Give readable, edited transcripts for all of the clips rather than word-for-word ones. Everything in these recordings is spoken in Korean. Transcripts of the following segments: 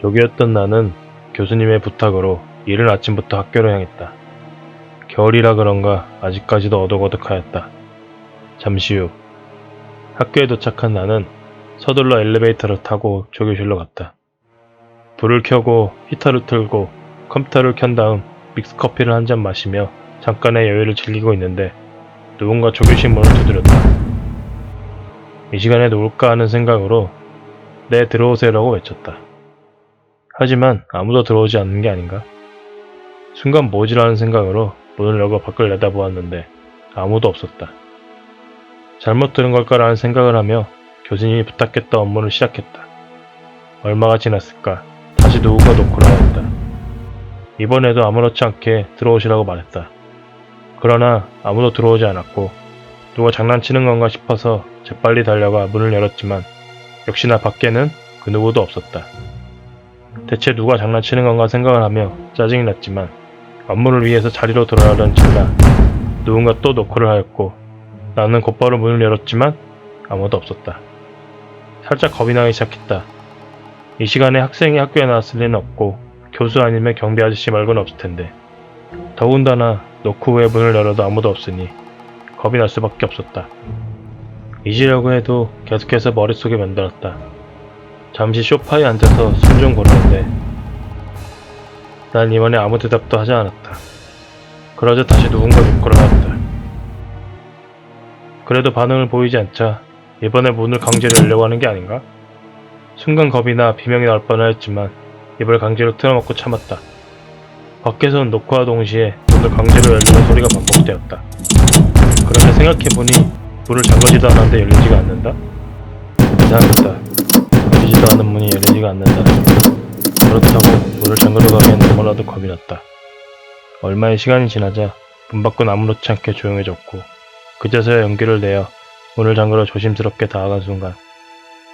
조기였던 나는 교수님의 부탁으로 이른 아침부터 학교로 향했다. 겨울이라 그런가 아직까지도 어둑어둑하였다. 잠시 후 학교에 도착한 나는 서둘러 엘리베이터를 타고 조교실로 갔다. 불을 켜고 히터를 틀고 컴퓨터를 켠 다음 믹스커피를 한 잔 마시며 잠깐의 여유를 즐기고 있는데 누군가 조교실 문을 두드렸다. 이 시간에 누굴까 하는 생각으로 네, 들어오세요라고 외쳤다. 하지만 아무도 들어오지 않는 게 아닌가? 순간 뭐지라는 생각으로 문을 열고 밖을 내다보았는데 아무도 없었다. 잘못 들은 걸까라는 생각을 하며 교수님이 부탁했던 업무를 시작했다. 얼마가 지났을까? 다시 누군가 노크를 하였다. 이번에도 아무렇지 않게 들어오시라고 말했다. 그러나 아무도 들어오지 않았고 누가 장난치는 건가 싶어서 재빨리 달려가 문을 열었지만 역시나 밖에는 그 누구도 없었다. 대체 누가 장난치는 건가 생각을 하며 짜증이 났지만 업무를 위해서 자리로 돌아가던 찰나 누군가 또 노크를 하였고 나는 곧바로 문을 열었지만 아무도 없었다. 살짝 겁이 나기 시작했다. 이 시간에 학생이 학교에 나왔을 리는 없고 교수 아니면 경비 아저씨 말고는 없을 텐데 더군다나 노크 후에 문을 열어도 아무도 없으니 겁이 날 수밖에 없었다. 잊으려고 해도 계속해서 머릿속에 맴돌았다. 잠시 소파에 앉아서 숨 좀 고르는데 난 이번에 아무 대답도 하지 않았다. 그러자 다시 누군가 노크를 하였다. 그래도 반응을 보이지 않자 이번에 문을 강제로 열려고 하는 게 아닌가? 순간 겁이 나 비명이 나올 뻔하였지만 입을 강제로 틀어막고 참았다. 밖에서는 노크와 동시에 문을 강제로 열리는 소리가 반복되었다. 그런데 생각해보니 문을 잠그지도 않았는데 열리지가 않는다? 이상하다. 열리지도 않은 문이 열리지가 않는다. 그렇다고 문을 잠그러 가기엔 너무나도 겁이 났다. 얼마의 시간이 지나자 문 밖은 아무렇지 않게 조용해졌고 그제서야 용기를 내어 문을 잠그러 조심스럽게 다가간 순간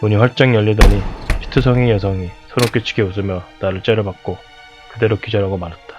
문이 활짝 열리더니 피투성이 여성이 소름 끼치게 웃으며 나를 째려봤고 그대로 기절하고 말았다.